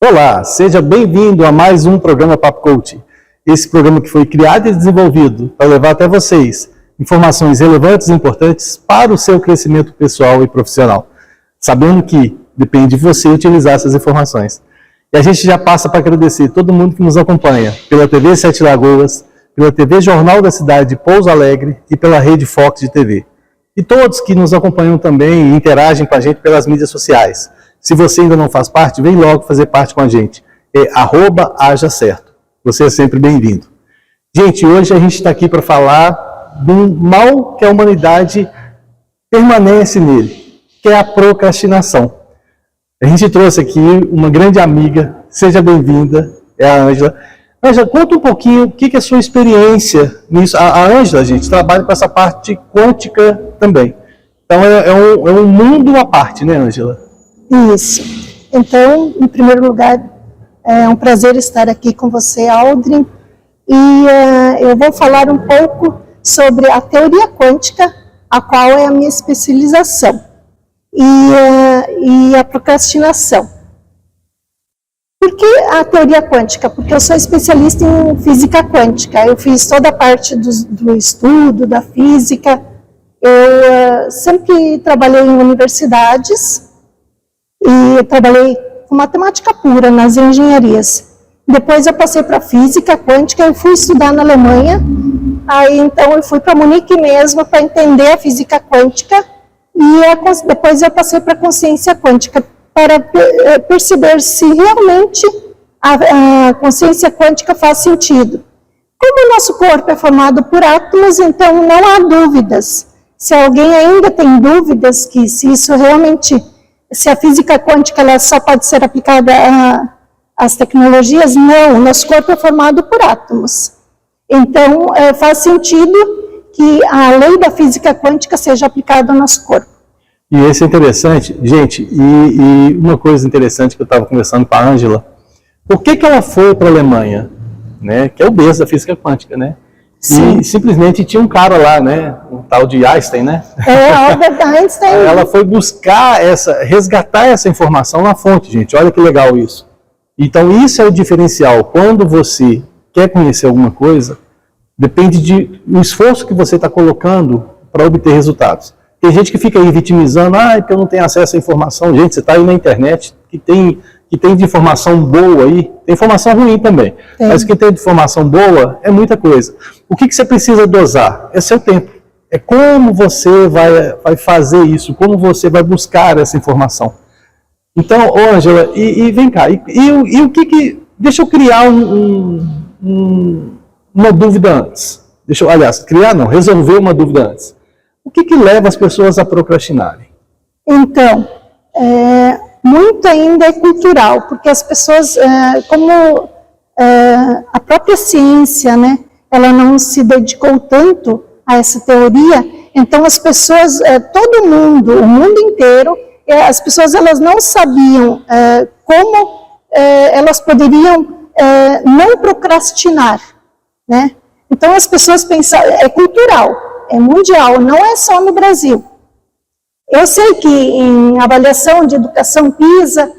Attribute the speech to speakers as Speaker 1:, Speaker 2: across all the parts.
Speaker 1: Olá, seja bem-vindo a mais um programa Papo Coach. Esse programa que foi criado e desenvolvido para levar até vocês informações relevantes e importantes para o seu crescimento pessoal e profissional, sabendo que depende de você utilizar essas informações. E a gente já passa para agradecer todo mundo que nos acompanha pela TV Sete Lagoas, pela TV Jornal da Cidade de Pouso Alegre e pela Rede Fox de TV. E todos que nos acompanham também e interagem com a gente pelas mídias sociais. Se você ainda não faz parte, vem logo fazer parte com a gente. É @hajacerto. Você é sempre bem-vindo. Gente, hoje a gente está aqui para falar de um mal que a humanidade permanece nele, que é a procrastinação. A gente trouxe aqui uma grande amiga, seja bem-vinda, é a Ângela. Ângela, conta um pouquinho o que é a sua experiência nisso. A Ângela, gente, trabalha com essa parte quântica também. Então é um mundo à parte, né, Ângela?
Speaker 2: Isso. Então, em primeiro lugar, é um prazer estar aqui com você, Aldrin. E eu vou falar um pouco sobre a teoria quântica, a qual é a minha especialização, e a procrastinação. Por que a teoria quântica? Porque eu sou especialista em física quântica. Eu fiz toda a parte do estudo, da física. Eu sempre trabalhei em universidades e trabalhei com matemática pura nas engenharias. Depois eu passei para física quântica e fui estudar na Alemanha. Aí então eu fui para Munique mesmo para entender a física quântica e depois eu passei para a consciência quântica para perceber se realmente a consciência quântica faz sentido. Como o nosso corpo é formado por átomos, então não há dúvidas. Se alguém ainda tem dúvidas que se isso realmente, se a física quântica ela só pode ser aplicada às tecnologias, não, o nosso corpo é formado por átomos. Então, faz sentido que a lei da física quântica seja aplicada ao nosso corpo.
Speaker 1: E isso é interessante, gente, e uma coisa interessante que eu estava conversando com a Ângela, por que ela foi para a Alemanha, né, que é o berço da física quântica, né? Sim. E simplesmente tinha um cara lá, né, um tal de Einstein, né?
Speaker 2: Albert Einstein.
Speaker 1: Ela foi buscar resgatar essa informação na fonte, gente, olha que legal isso. Então isso é o diferencial, quando você quer conhecer alguma coisa, depende do esforço que você está colocando para obter resultados. Tem gente que fica aí vitimizando, porque eu não tenho acesso à informação. Gente, você está aí na internet, que tem de informação boa aí, tem informação ruim também. Mas o que tem de informação boa é muita coisa. O que você precisa dosar? É seu tempo. É como você vai fazer isso, como você vai buscar essa informação. Então, Ângela, e vem cá, e o que... Deixa eu criar uma dúvida antes. Resolver uma dúvida antes. O que leva as pessoas a procrastinarem?
Speaker 2: Então, muito ainda é cultural, porque as pessoas, como a própria ciência, né, ela não se dedicou tanto a essa teoria, então as pessoas, todo mundo, o mundo inteiro, as pessoas elas não sabiam como elas poderiam não procrastinar, né? Então as pessoas pensam, é cultural, é mundial, não é só no Brasil. Eu sei que em avaliação de educação PISA,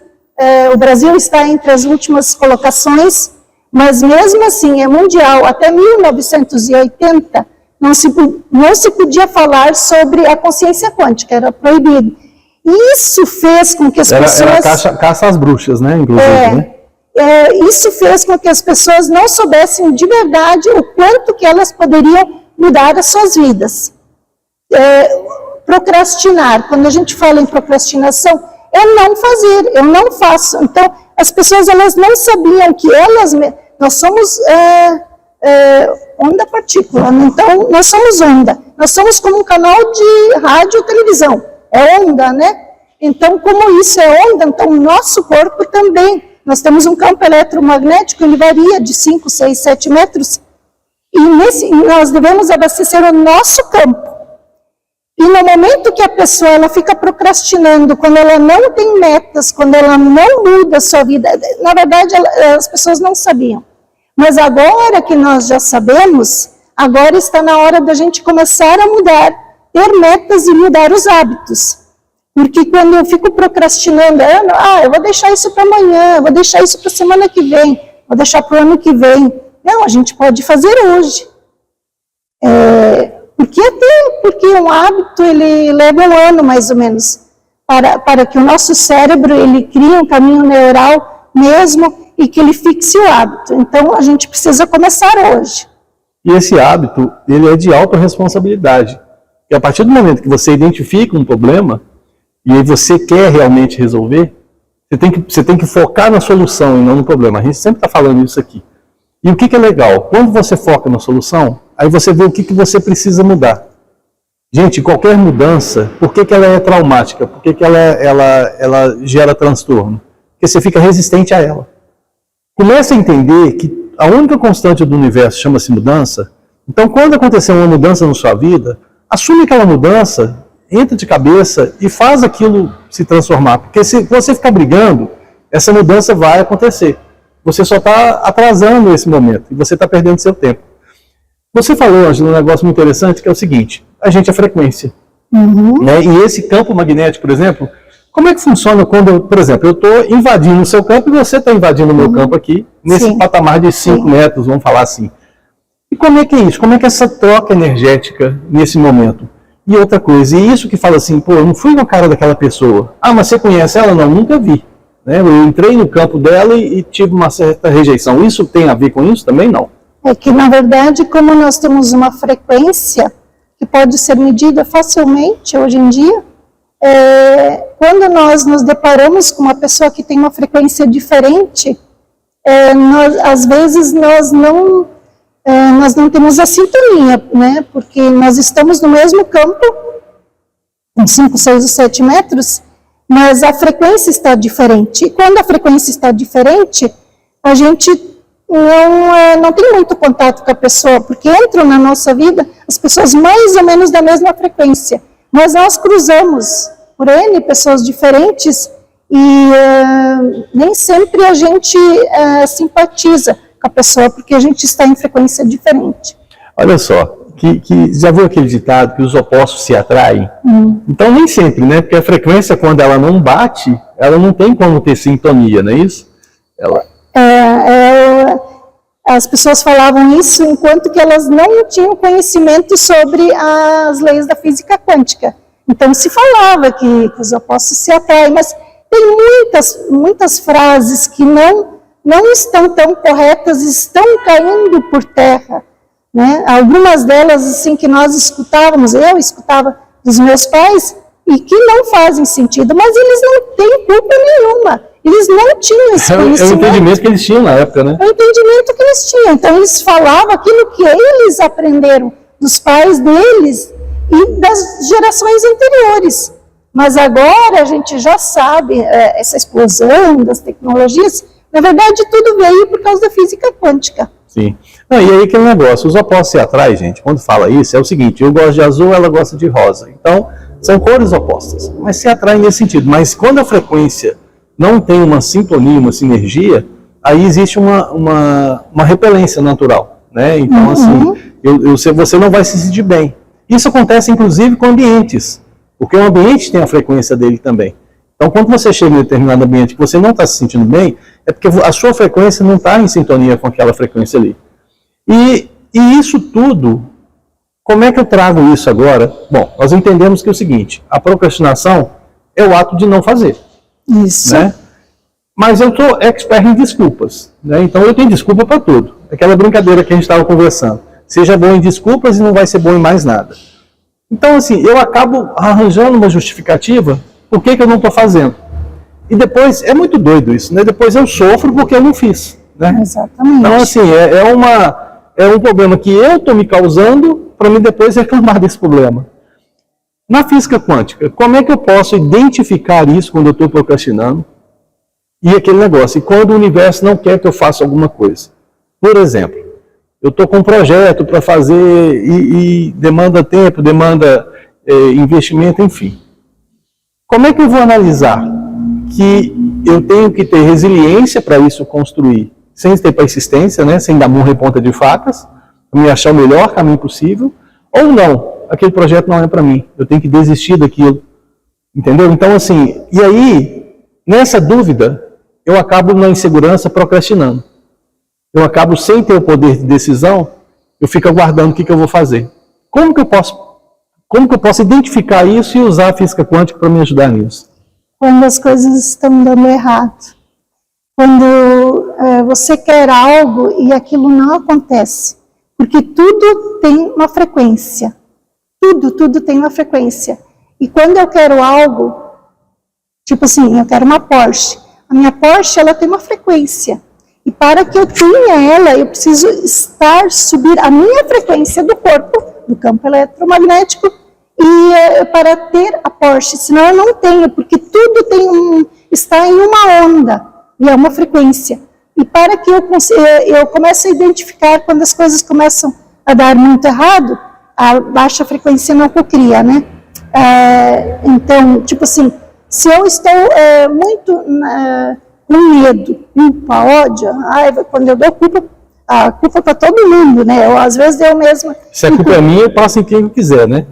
Speaker 2: o Brasil está entre as últimas colocações, mas mesmo assim é mundial. Até 1980 não se podia falar sobre a consciência quântica, era proibido. E isso fez com que as pessoas...
Speaker 1: Era caça às bruxas, né? Inclusive, né?
Speaker 2: Isso fez com que as pessoas não soubessem de verdade o quanto que elas poderiam mudar as suas vidas. Procrastinar, quando a gente fala em procrastinação, é não fazer, eu não faço. Então, as pessoas elas não sabiam que nós somos onda partícula, então nós somos onda. Nós somos como um canal de rádio e televisão, é onda, né? Então, como isso é onda, então o nosso corpo também. Nós temos um campo eletromagnético, ele varia de 5, 6, 7 metros, e nós devemos abastecer o nosso campo. E no momento que a pessoa ela fica procrastinando, quando ela não tem metas, quando ela não muda a sua vida, na verdade as pessoas não sabiam. Mas agora que nós já sabemos, agora está na hora da gente começar a mudar, ter metas e mudar os hábitos. Porque quando eu fico procrastinando, eu vou deixar isso para amanhã, eu vou deixar isso para a semana que vem, vou deixar para o ano que vem. Não, a gente pode fazer hoje. Porque um hábito, ele leva um ano mais ou menos, para que o nosso cérebro, ele crie um caminho neural mesmo e que ele fixe o hábito. Então, a gente precisa começar hoje.
Speaker 1: E esse hábito, ele é de autorresponsabilidade. E a partir do momento que você identifica um problema, e aí você quer realmente resolver, você tem que focar na solução e não no problema. A gente sempre está falando isso aqui. E o que é legal? Quando você foca na solução, aí você vê o que você precisa mudar. Gente, qualquer mudança, por que ela é traumática? Por que ela gera transtorno? Porque você fica resistente a ela. Começa a entender que a única constante do universo chama-se mudança. Então, quando acontecer uma mudança na sua vida, assume aquela mudança, entra de cabeça e faz aquilo se transformar. Porque se você ficar brigando, essa mudança vai acontecer. Você só está atrasando esse momento e você está perdendo seu tempo. Você falou, Ângela, um negócio muito interessante, que é o seguinte: a gente é frequência. Né? E esse campo magnético, por exemplo, como é que funciona quando, por exemplo, eu estou invadindo o seu campo e você está invadindo o meu campo aqui, nesse patamar de 5 metros, vamos falar assim. E como é que é isso? Como é que é essa troca energética nesse momento? E outra coisa, e isso que fala assim, pô, eu não fui na cara daquela pessoa. Ah, mas você conhece ela? Não, nunca vi. Né? Eu entrei no campo dela e tive uma certa rejeição. Isso tem a ver com isso? Também não.
Speaker 2: É que, na verdade, como nós temos uma frequência que pode ser medida facilmente hoje em dia, quando nós nos deparamos com uma pessoa que tem uma frequência diferente, às vezes nós não temos a sintonia, né? Porque nós estamos no mesmo campo, em 5, 6 ou 7 metros, mas a frequência está diferente. E quando a frequência está diferente, a gente não tem muito contato com a pessoa, porque entram na nossa vida as pessoas mais ou menos da mesma frequência, mas nós cruzamos por N pessoas diferentes e nem sempre a gente simpatiza com a pessoa, porque a gente está em frequência diferente.
Speaker 1: Olha só, já viu aquele ditado que os opostos se atraem? Então nem sempre, né? Porque a frequência, quando ela não bate, ela não tem como ter sintonia, não é isso?
Speaker 2: As pessoas falavam isso enquanto que elas não tinham conhecimento sobre as leis da física quântica. Então se falava que os opostos se atraem, mas tem muitas frases que não estão tão corretas, estão caindo por terra. Né? Algumas delas assim que nós escutávamos, eu escutava dos meus pais, e que não fazem sentido, mas eles não têm culpa nenhuma. Eles não tinham esse conhecimento.
Speaker 1: É o entendimento que eles tinham na época, né?
Speaker 2: É o entendimento que eles tinham. Então, eles falavam aquilo que eles aprenderam dos pais deles e das gerações anteriores. Mas agora a gente já sabe, essa explosão das tecnologias, na verdade, tudo veio por causa da física quântica.
Speaker 1: Sim. Não, e aí aquele negócio, os opostos se atraem, gente, quando fala isso, é o seguinte: eu gosto de azul, ela gosta de rosa. Então, são cores opostas, mas se atraem nesse sentido. Mas quando a frequência não tem uma sintonia, uma sinergia, aí existe uma repelência natural, né? Então, assim, você não vai se sentir bem. Isso acontece, inclusive, com ambientes, porque o ambiente tem a frequência dele também. Então, quando você chega em determinado ambiente que você não está se sentindo bem, é porque a sua frequência não está em sintonia com aquela frequência ali. E isso tudo, como é que eu trago isso agora? Bom, nós entendemos que é o seguinte: a procrastinação é o ato de não fazer.
Speaker 2: Isso.
Speaker 1: Né? Mas eu sou expert em desculpas, né? Então eu tenho desculpa para tudo. Aquela brincadeira que a gente estava conversando. Seja bom em desculpas e não vai ser bom em mais nada. Então, assim, eu acabo arranjando uma justificativa por que eu não estou fazendo. E depois, é muito doido isso, né? Depois eu sofro porque eu não fiz. Né?
Speaker 2: Exatamente.
Speaker 1: Então, assim, é um problema que eu estou me causando para mim depois reclamar desse problema. Na física quântica, como é que eu posso identificar isso quando eu estou procrastinando? E aquele negócio, e quando o universo não quer que eu faça alguma coisa? Por exemplo, eu estou com um projeto para fazer e demanda tempo, demanda investimento, enfim. Como é que eu vou analisar que eu tenho que ter resiliência para isso construir, sem ter persistência, né, sem dar murro em ponta de facas, para me achar o melhor caminho possível, ou não? Aquele projeto não é para mim, eu tenho que desistir daquilo. Entendeu? Então, assim, e aí, nessa dúvida, eu acabo na insegurança procrastinando. Eu acabo sem ter o poder de decisão, eu fico aguardando o que eu vou fazer. Como que eu posso identificar isso e usar a física quântica para me ajudar nisso?
Speaker 2: Quando as coisas estão dando errado. Quando você quer algo e aquilo não acontece. Porque tudo tem uma frequência. Tudo tem uma frequência. E quando eu quero algo, tipo assim, eu quero uma Porsche. A minha Porsche, ela tem uma frequência. E para que eu tenha ela, eu preciso subir a minha frequência do corpo, do campo eletromagnético, e para ter a Porsche. Senão eu não tenho, porque tudo está em uma onda, e é uma frequência. E para que eu comece a identificar quando as coisas começam a dar muito errado, a baixa frequência não cocria, né? Então, tipo assim, se eu estou muito com medo, culpa, ódio, raiva, quando eu dou a culpa para todo mundo, né? Eu, às vezes eu mesma...
Speaker 1: Se a culpa é minha, eu passo em quem eu quiser, né?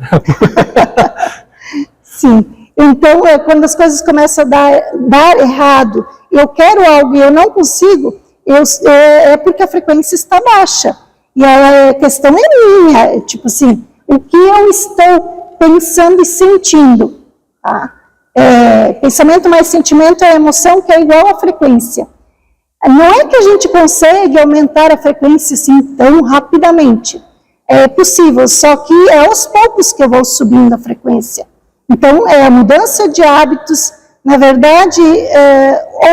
Speaker 2: Sim. Então, quando as coisas começam a dar errado, eu quero algo e eu não consigo, é porque a frequência está baixa. E a questão é minha, tipo assim, o que eu estou pensando e sentindo, tá? Pensamento mais sentimento é emoção, que é igual à frequência. Não é que a gente consegue aumentar a frequência assim tão rapidamente. É possível, só que é aos poucos que eu vou subindo a frequência. Então, a mudança de hábitos, na verdade,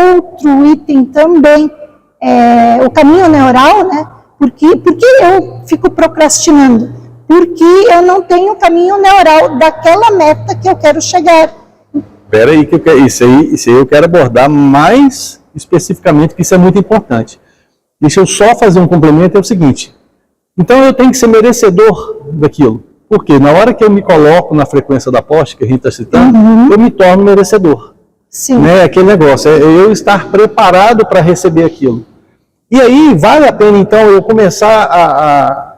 Speaker 2: outro item também, o caminho neural, né? Por que eu fico procrastinando? Porque eu não tenho caminho neural daquela meta que eu quero chegar.
Speaker 1: Espera aí, isso aí eu quero abordar mais especificamente, que isso é muito importante. Deixa eu só fazer um complemento, é o seguinte. Então eu tenho que ser merecedor daquilo. Porque na hora que eu me coloco na frequência da Porsche, que a gente está citando, eu me torno merecedor.
Speaker 2: Sim.
Speaker 1: Né? Aquele negócio, é eu estar preparado para receber aquilo. E aí vale a pena então eu começar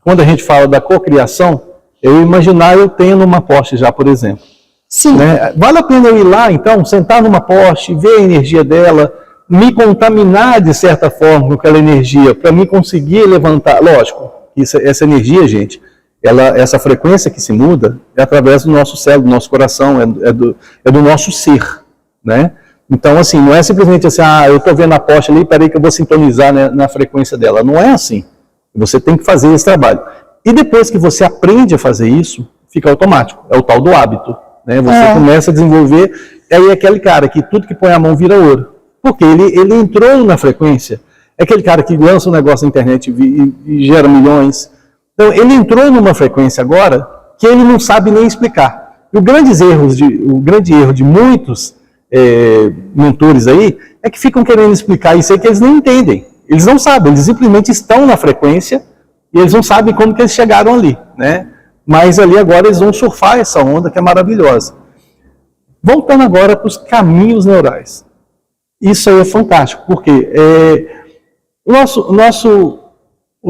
Speaker 1: quando a gente fala da cocriação, eu imaginar eu tendo uma Porsche já, por exemplo.
Speaker 2: Sim.
Speaker 1: Né? Vale a pena eu ir lá, então, sentar numa Porsche, ver a energia dela, me contaminar de certa forma com aquela energia, para me conseguir levantar. Lógico, essa energia, gente, essa frequência que se muda é através do nosso cérebro, do nosso coração, é do nosso ser, né? Então, assim, não é simplesmente assim, eu estou vendo a Porsche ali, peraí que eu vou sintonizar, né, na frequência dela. Não é assim. Você tem que fazer esse trabalho. E depois que você aprende a fazer isso, fica automático. É o tal do hábito. Né? Você começa a desenvolver, aí é aquele cara que tudo que põe a mão vira ouro. Porque ele entrou na frequência. É aquele cara que lança um negócio na internet e gera milhões. Então, ele entrou numa frequência agora que ele não sabe nem explicar. E o grande erro de muitos mentores aí é que ficam querendo explicar isso aí que eles nem entendem. Eles não sabem, eles simplesmente estão na frequência e eles não sabem como que eles chegaram ali, né? Mas ali agora eles vão surfar essa onda que é maravilhosa. Voltando agora para os caminhos neurais. Isso aí é fantástico, porque o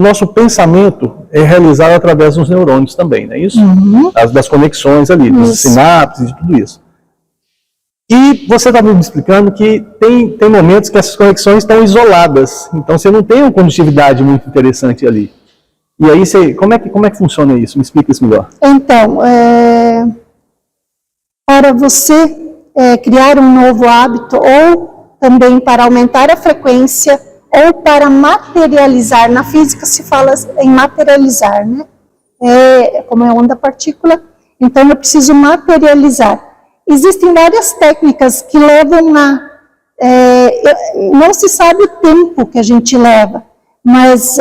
Speaker 1: nosso pensamento é realizado através dos neurônios também, não é isso? Das conexões ali, dos sinapses e tudo isso. E você estava me explicando que tem momentos que essas conexões estão isoladas, então você não tem uma condutividade muito interessante ali. E aí, como é que funciona isso? Me explica isso melhor.
Speaker 2: Então, para você criar um novo hábito, ou também para aumentar a frequência, ou para materializar, na física se fala em materializar, né? Como é onda partícula, então eu preciso materializar. Existem várias técnicas que levam não se sabe o tempo que a gente leva, mas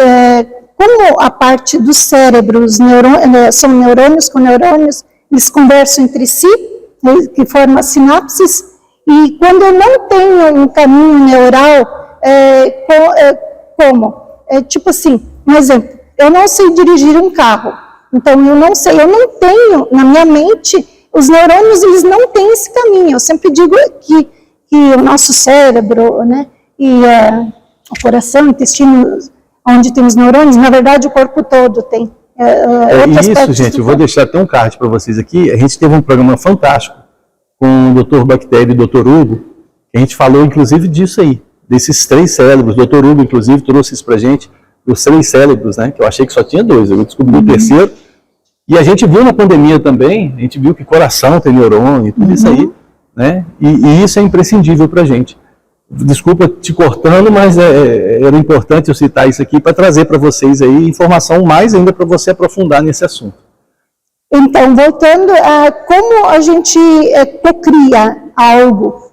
Speaker 2: como a parte do cérebro, são neurônios com neurônios, eles conversam entre si, que formam sinapses, e quando eu não tenho um caminho neural, tipo assim, um exemplo, eu não sei dirigir um carro, então eu não tenho na minha mente, os neurônios, eles não têm esse caminho. Eu sempre digo que o nosso cérebro, né, e o coração, o intestino, onde tem os neurônios, na verdade o corpo todo tem.
Speaker 1: Isso, gente, eu vou deixar até um card para vocês aqui. A gente teve um programa fantástico com o Dr. Bactéria e o Dr. Hugo, a gente falou inclusive disso aí, desses 3 cérebros. O Dr. Hugo, inclusive, trouxe isso pra gente, os 3 cérebros, né? Que eu achei que só tinha 2, eu descobri o terceiro. E a gente viu na pandemia também, a gente viu que coração tem neurônio e tudo isso aí, né? E isso é imprescindível pra gente. Desculpa te cortando, mas era importante eu citar isso aqui para trazer para vocês aí informação mais ainda para você aprofundar nesse assunto.
Speaker 2: Então, voltando a como a gente cocria algo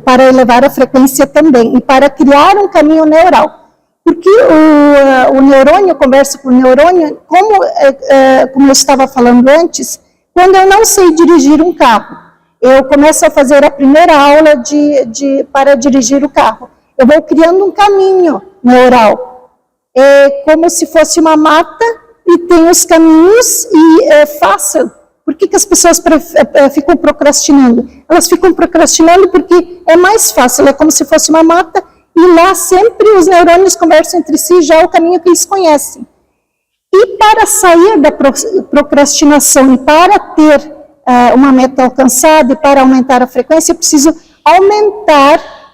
Speaker 2: para elevar a frequência também, e para criar um caminho neural. Porque o neurônio conversa com o neurônio, como eu estava falando antes, quando eu não sei dirigir um carro, eu começo a fazer a primeira aula para dirigir o carro. Eu vou criando um caminho neural. É como se fosse uma mata e tem os caminhos e é fácil. Por que as pessoas ficam procrastinando? Elas ficam procrastinando porque é mais fácil, é como se fosse uma mata e lá sempre os neurônios conversam entre si já o caminho que eles conhecem. E para sair da procrastinação e para ter uma meta alcançada e para aumentar a frequência, eu preciso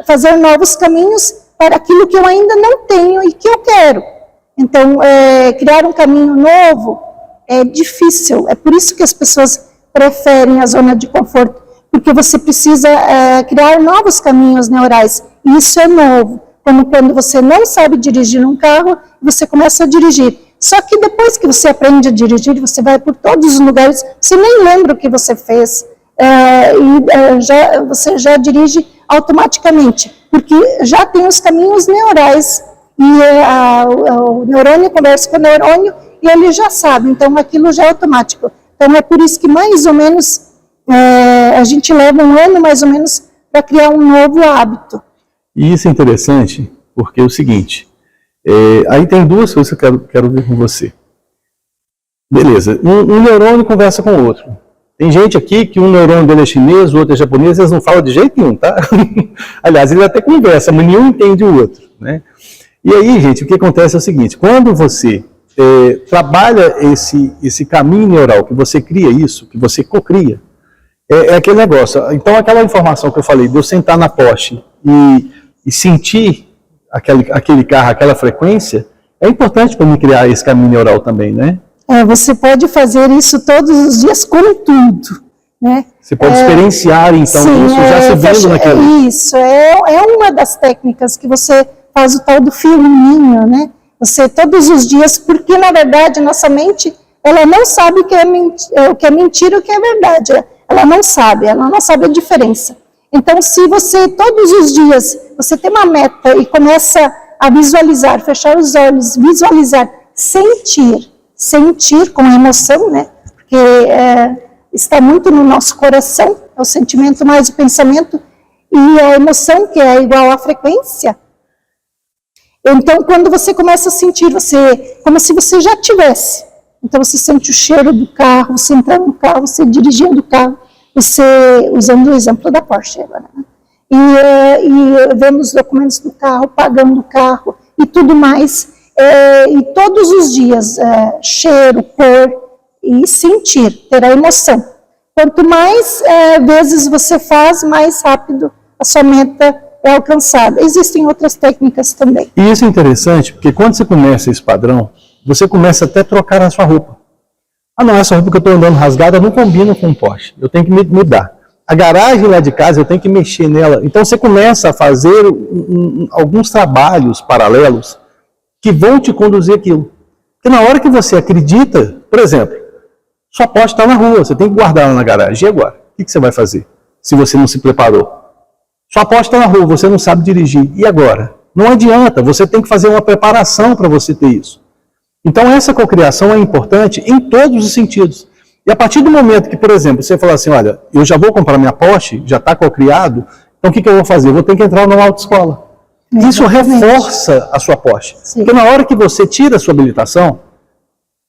Speaker 2: fazer novos caminhos para aquilo que eu ainda não tenho e que eu quero. Então, criar um caminho novo é difícil. É por isso que as pessoas preferem a zona de conforto, porque você precisa criar novos caminhos neurais. E isso é novo. Como quando você não sabe dirigir um carro, você começa a dirigir. Só que depois que você aprende a dirigir, você vai por todos os lugares, você nem lembra o que você fez, você já dirige automaticamente, porque já tem os caminhos neurais, e o neurônio conversa com o neurônio, e ele já sabe, então aquilo já é automático. Então é por isso que mais ou menos, a gente leva um ano mais ou menos para criar um novo hábito.
Speaker 1: E isso é interessante, porque é o seguinte, aí tem 2 coisas que eu quero ver com você. Beleza, um neurônio conversa com o outro. Tem gente aqui que um neurônio dele é chinês, o outro é japonês, eles não falam de jeito nenhum, tá? Aliás, eles até conversam, mas nenhum entende o outro, né? E aí, gente, o que acontece é o seguinte, quando você trabalha esse caminho neural, que você cria isso, que você cocria, é aquele negócio. Então, aquela informação que eu falei, de eu sentar na Porsche e sentir aquele carro, aquela frequência, é importante para mim criar esse caminho neural também, né?
Speaker 2: Você pode fazer isso todos os dias com tudo, né?
Speaker 1: Você pode experienciar, então, sim, isso já se vendo naquilo.
Speaker 2: Isso, é uma das técnicas que você faz o tal do filminho, né? Você todos os dias, porque na verdade nossa mente, ela não sabe o que é mentira e o que é verdade. Ela não sabe a diferença. Então, se você todos os dias, você tem uma meta e começa a visualizar, fechar os olhos, visualizar, sentir com emoção, né? Porque está muito no nosso coração, é o sentimento mais o pensamento, e a emoção, que é igual à frequência. Então, quando você começa a sentir, como se você já tivesse. Então, você sente o cheiro do carro, você entrando no carro, você dirigindo o carro, você, usando o exemplo da Porsche agora, né? E vendo os documentos do carro, pagando o carro e tudo mais. E todos os dias, cheiro, cor e sentir, ter a emoção. Quanto mais vezes você faz, mais rápido a sua meta é alcançada. Existem outras técnicas também.
Speaker 1: E isso é interessante, porque quando você começa esse padrão, você começa até a trocar a sua roupa. Ah não, essa roupa que eu estou andando rasgada não combina com o Porsche, eu tenho que mudar. A garagem lá de casa, eu tenho que mexer nela. Então você começa a fazer alguns trabalhos paralelos que vão te conduzir aquilo. Porque na hora que você acredita, por exemplo, sua Porsche está na rua, você tem que guardar ela na garagem. E agora? O que você vai fazer se você não se preparou? Sua Porsche está na rua, você não sabe dirigir. E agora? Não adianta, você tem que fazer uma preparação para você ter isso. Então essa cocriação é importante em todos os sentidos. E a partir do momento que, por exemplo, você falar assim, olha, eu já vou comprar minha Porsche, já está cocriado, então o que eu vou fazer? Eu vou ter que entrar numa autoescola. Isso reforça a sua Porsche. Sim. Porque na hora que você tira a sua habilitação,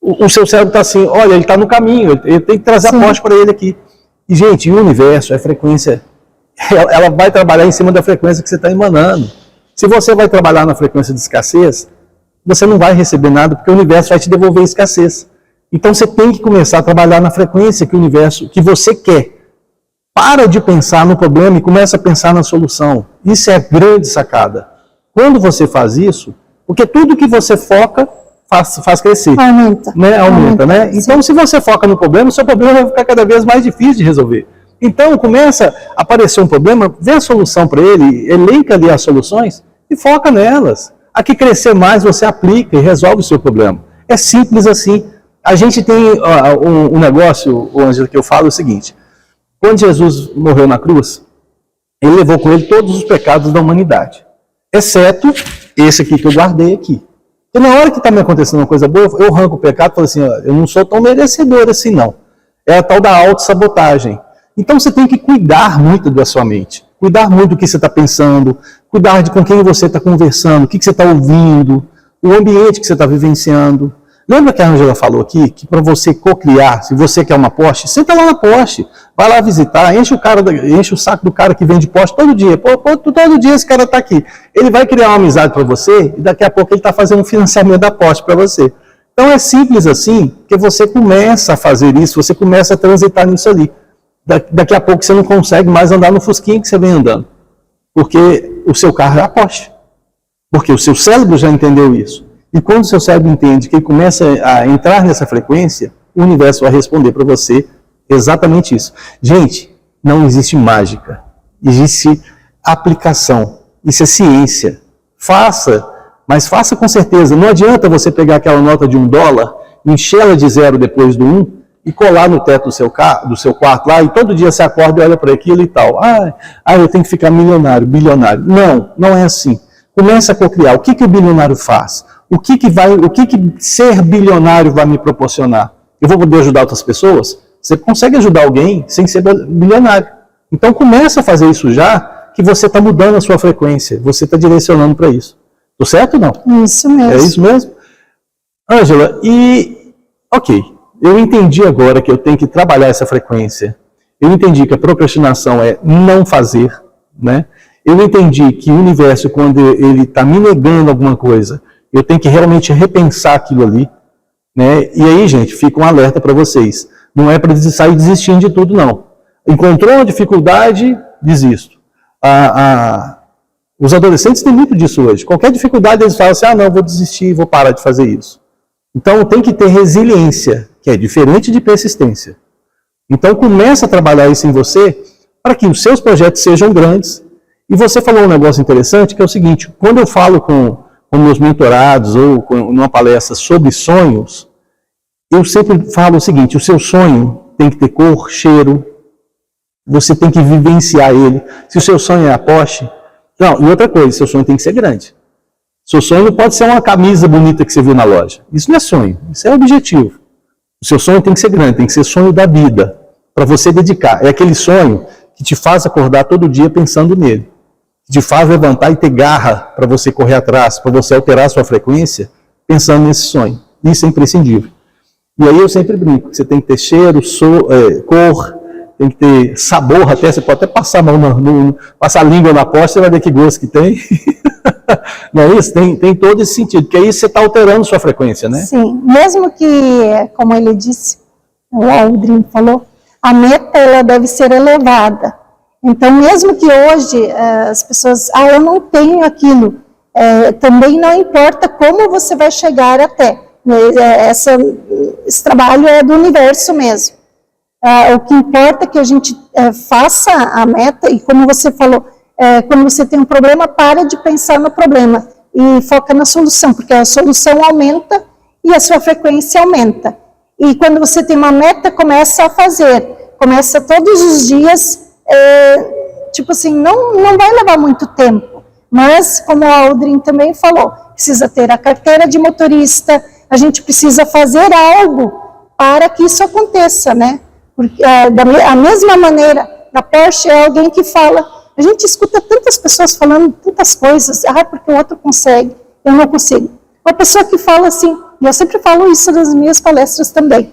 Speaker 1: o seu cérebro está assim, olha, ele está no caminho, ele tem que trazer a Porsche para ele aqui. E, gente, o universo, a frequência, ela vai trabalhar em cima da frequência que você está emanando. Se você vai trabalhar na frequência de escassez, você não vai receber nada, porque o universo vai te devolver escassez. Então você tem que começar a trabalhar na frequência que o universo, que você quer, para de pensar no problema e começa a pensar na solução. Isso é a grande sacada. Quando você faz isso, porque tudo que você foca faz crescer.
Speaker 2: Aumenta.
Speaker 1: Né? Aumenta, né? Então, se você foca no problema, o seu problema vai ficar cada vez mais difícil de resolver. Então, começa a aparecer um problema, vê a solução para ele, elenca ali as soluções e foca nelas. A que crescer mais, você aplica e resolve o seu problema. É simples assim. A gente tem um negócio, Ângela, que eu falo o seguinte. Quando Jesus morreu na cruz, ele levou com ele todos os pecados da humanidade, exceto esse aqui que eu guardei aqui. E na hora que está me acontecendo uma coisa boa, eu arranco o pecado e falo assim, ó, eu não sou tão merecedor assim não. É a tal da autossabotagem. Então você tem que cuidar muito da sua mente, cuidar muito do que você está pensando, cuidar de com quem você está conversando, o que você está ouvindo, o ambiente que você está vivenciando. Lembra que a Ângela falou aqui que para você cocriar, se você quer uma Porsche, senta lá na Porsche, vai lá visitar, enche o saco do cara que vende Porsche todo dia. Todo dia esse cara está aqui. Ele vai criar uma amizade para você e daqui a pouco ele está fazendo um financiamento da Porsche para você. Então é simples assim, que você começa a fazer isso, você começa a transitar nisso ali. Daqui a pouco você não consegue mais andar no Fusquinha que você vem andando, porque o seu carro é a Porsche. Porque o seu cérebro já entendeu isso. E quando o seu cérebro entende que ele começa a entrar nessa frequência, o universo vai responder para você exatamente isso. Gente, não existe mágica. Existe aplicação. Isso é ciência. Faça, mas faça com certeza. Não adianta você pegar aquela nota de $1, encher ela de 0 depois do 1 e colar no teto do seu quarto lá e todo dia você acorda e olha para aquilo e tal. Eu tenho que ficar milionário, bilionário. Não, não é assim. Começa a cocriar. O que o bilionário faz? O que ser bilionário vai me proporcionar? Eu vou poder ajudar outras pessoas? Você consegue ajudar alguém sem ser bilionário. Então começa a fazer isso já, que você está mudando a sua frequência, você está direcionando para isso. Tô certo ou não?
Speaker 2: Isso mesmo.
Speaker 1: É isso mesmo? Ângela, ok, eu entendi agora que eu tenho que trabalhar essa frequência. Eu entendi que a procrastinação é não fazer, né? Eu entendi que o universo, quando ele está me negando alguma coisa, eu tenho que realmente repensar aquilo ali, né? E aí, gente, fica um alerta para vocês. Não é para sair desistindo de tudo, não. Encontrou uma dificuldade, desisto. Os adolescentes têm muito disso hoje. Qualquer dificuldade, eles falam assim, não, vou desistir, vou parar de fazer isso. Então, tem que ter resiliência, que é diferente de persistência. Então, começa a trabalhar isso em você, para que os seus projetos sejam grandes. E você falou um negócio interessante, que é o seguinte, quando eu falo com meus mentorados ou numa palestra sobre sonhos, eu sempre falo o seguinte, o seu sonho tem que ter cor, cheiro, você tem que vivenciar ele. Se o seu sonho é a Porsche, não, e outra coisa, seu sonho tem que ser grande. Seu sonho não pode ser uma camisa bonita que você viu na loja. Isso não é sonho, isso é objetivo. O seu sonho tem que ser grande, tem que ser sonho da vida, para você dedicar. É aquele sonho que te faz acordar todo dia pensando nele. Te faz levantar e ter garra para você correr atrás, para você alterar a sua frequência, pensando nesse sonho. Isso é imprescindível. E aí eu sempre brinco, você tem que ter cheiro, cor, tem que ter sabor até, você pode até passar a mão, passar a língua na Porsche, você vai ver que gosto que tem. Não é isso? Tem todo esse sentido, porque aí você está alterando sua frequência, né?
Speaker 2: Sim, mesmo que, como ele disse, o Aldrin falou, a meta ela deve ser elevada. Então, mesmo que hoje as pessoas, eu não tenho aquilo, também não importa como você vai chegar até. Esse trabalho é do universo mesmo. O que importa é que a gente faça a meta, e como você falou, quando você tem um problema, para de pensar no problema e foca na solução, porque a solução aumenta e a sua frequência aumenta. E quando você tem uma meta, começa a fazer, começa todos os dias. Tipo assim, não vai levar muito tempo, mas como o Aldrin também falou, precisa ter a carteira de motorista, a gente precisa fazer algo para que isso aconteça, né? Porque da mesma maneira, na Porsche é alguém que fala, a gente escuta tantas pessoas falando tantas coisas, porque o outro consegue, eu não consigo. Uma pessoa que fala assim, e eu sempre falo isso nas minhas palestras também,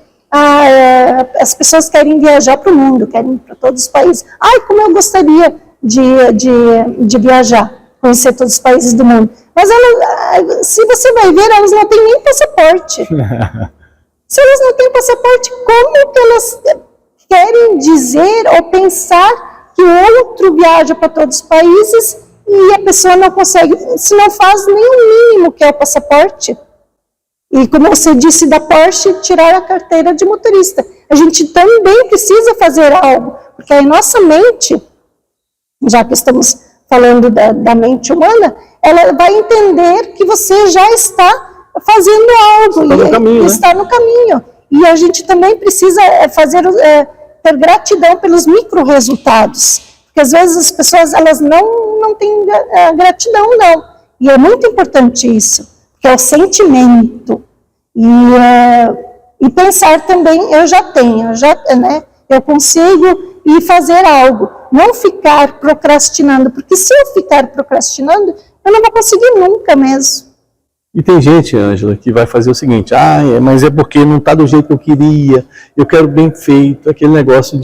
Speaker 2: as pessoas querem viajar para o mundo, querem ir para todos os países. Como eu gostaria de viajar, conhecer todos os países do mundo. Mas se você vai ver, elas não têm nem passaporte. Se elas não têm passaporte, como que querem dizer ou pensar que o outro viaja para todos os países e a pessoa não consegue, se não faz nem o mínimo que é o passaporte. E como você disse da Porsche, tirar a carteira de motorista. A gente também precisa fazer algo, porque a nossa mente, já que estamos falando da mente humana, ela vai entender que você já está fazendo algo,
Speaker 1: está no caminho,
Speaker 2: está no caminho. E a gente também precisa ter gratidão pelos micro-resultados, porque às vezes as pessoas elas não têm gratidão, não. E é muito importante isso, que é o sentimento. E pensar também, eu consigo ir fazer algo, não ficar procrastinando, porque se eu ficar procrastinando, eu não vou conseguir nunca mesmo.
Speaker 1: E tem gente, Ângela, que vai fazer o seguinte, mas é porque não está do jeito que eu queria, eu quero bem feito, aquele negócio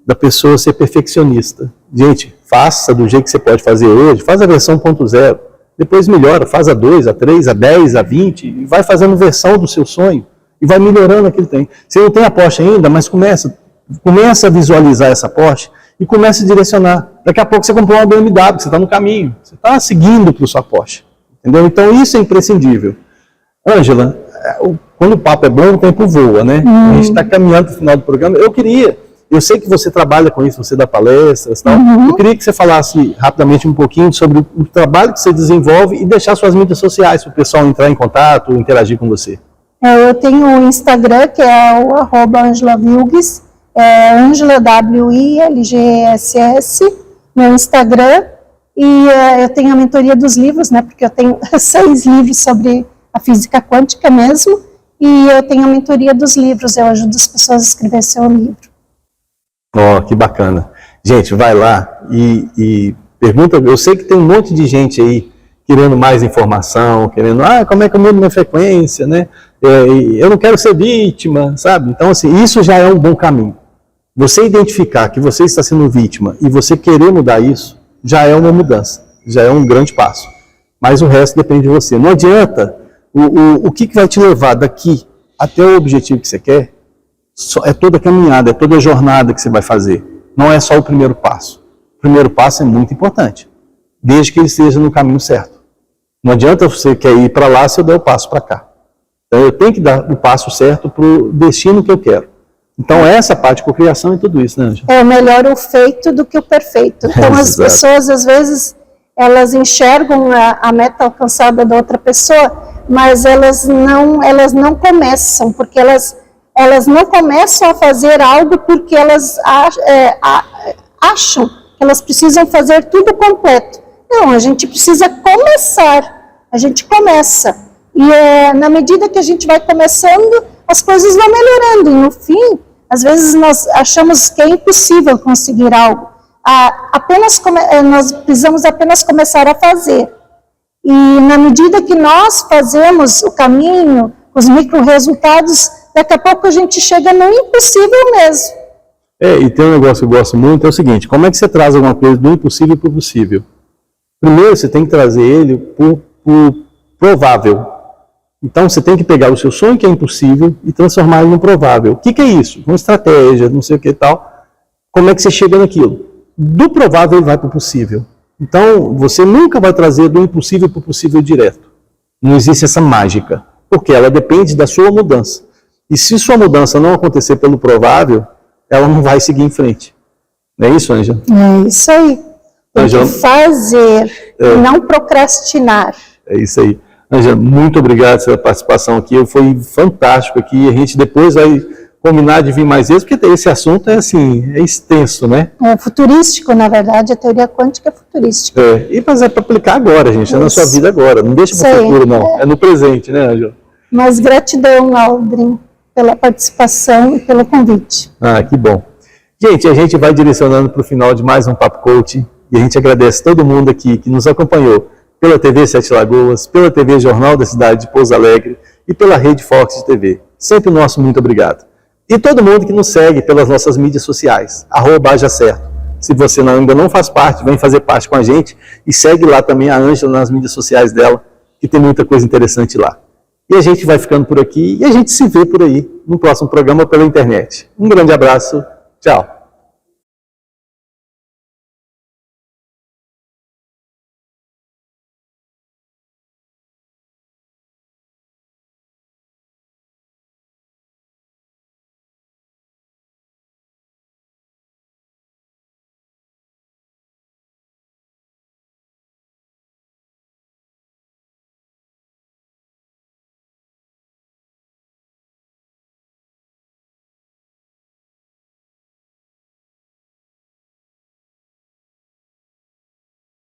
Speaker 1: da pessoa ser perfeccionista. Gente, faça do jeito que você pode fazer hoje, faz a versão 1.0, depois melhora, faz a 2, a 3, a 10, a 20, e vai fazendo versão do seu sonho, e vai melhorando aquilo que tem. Você não tem a Porsche ainda, mas começa a visualizar essa Porsche e começa a direcionar. Daqui a pouco você comprou uma BMW, você está no caminho, você está seguindo para a sua Porsche. Entendeu? Então isso é imprescindível. Ângela, quando o papo é bom, o tempo voa, né? A gente está caminhando para o final do programa. Eu sei que você trabalha com isso, você dá palestras e tal. Eu queria que você falasse rapidamente um pouquinho sobre o trabalho que você desenvolve e deixar suas mídias sociais para o pessoal entrar em contato, interagir com você.
Speaker 2: Eu tenho o Instagram, que é o @AngelaWilges, Angela WILGSS, meu Instagram. E eu tenho a mentoria dos livros, né, porque eu tenho 6 livros sobre a física quântica mesmo, e eu tenho a mentoria dos livros, eu ajudo as pessoas a escrever seu livro.
Speaker 1: Que bacana. Gente, vai lá e pergunta, eu sei que tem um monte de gente aí querendo mais informação, querendo, como é que eu mudo minha frequência, né, eu não quero ser vítima, sabe? Então, assim, isso já é um bom caminho. Você identificar que você está sendo vítima e você querer mudar isso, já é uma mudança, já é um grande passo. Mas o resto depende de você. Não adianta, o que vai te levar daqui até o objetivo que você quer, é toda a caminhada, é toda a jornada que você vai fazer. Não é só o primeiro passo. O primeiro passo é muito importante, desde que ele esteja no caminho certo. Não adianta você querer ir para lá se eu der o passo para cá. Então eu tenho que dar o passo certo para o destino que eu quero. Então, essa parte de cocriação e tudo isso, né, Ângela?
Speaker 2: É melhor o feito do que o perfeito. Então, as pessoas, às vezes, elas enxergam a meta alcançada da outra pessoa, mas elas não começam, porque elas não começam a fazer algo porque elas acham que elas precisam fazer tudo completo. Não, a gente precisa começar. A gente começa. E na medida que a gente vai começando, as coisas vão melhorando. E no fim, às vezes nós achamos que é impossível conseguir algo. Nós precisamos apenas começar a fazer. E na medida que nós fazemos o caminho, os micro-resultados, daqui a pouco a gente chega no impossível mesmo.
Speaker 1: E tem um negócio que eu gosto muito, é o seguinte, como é que você traz alguma coisa do impossível para o possível? Primeiro, você tem que trazer ele por provável. Então, você tem que pegar o seu sonho, que é impossível, e transformar ele no provável. O que é isso? Uma estratégia, não sei o que e tal. Como é que você chega naquilo? Do provável, ele vai para o possível. Então, você nunca vai trazer do impossível para o possível direto. Não existe essa mágica, porque ela depende da sua mudança. E se sua mudança não acontecer pelo provável, ela não vai seguir em frente. Não é isso, Ângela?
Speaker 2: É isso aí. Tem que fazer, não procrastinar.
Speaker 1: É isso aí. Ângela, muito obrigado pela participação aqui, foi fantástico aqui, a gente depois vai combinar de vir mais vezes, porque esse assunto é assim, é extenso, né?
Speaker 2: É futurístico, na verdade, a teoria quântica é futurística.
Speaker 1: Mas é para aplicar agora, gente, é na sua vida agora, não deixa para o futuro não, é no presente, né, Ângela?
Speaker 2: Mas gratidão, Aldrin, pela participação e pelo convite.
Speaker 1: Que bom. Gente, a gente vai direcionando para o final de mais um Papo Coach, e a gente agradece todo mundo aqui que nos acompanhou, pela TV Sete Lagoas, pela TV Jornal da Cidade de Pouso Alegre e pela Rede Fox de TV. Sempre o nosso muito obrigado. E todo mundo que nos segue pelas nossas mídias sociais, @AjaCerto. Se você ainda não faz parte, vem fazer parte com a gente e segue lá também a Ângela nas mídias sociais dela, que tem muita coisa interessante lá. E a gente vai ficando por aqui e a gente se vê por aí no próximo programa pela internet. Um grande abraço Tchau.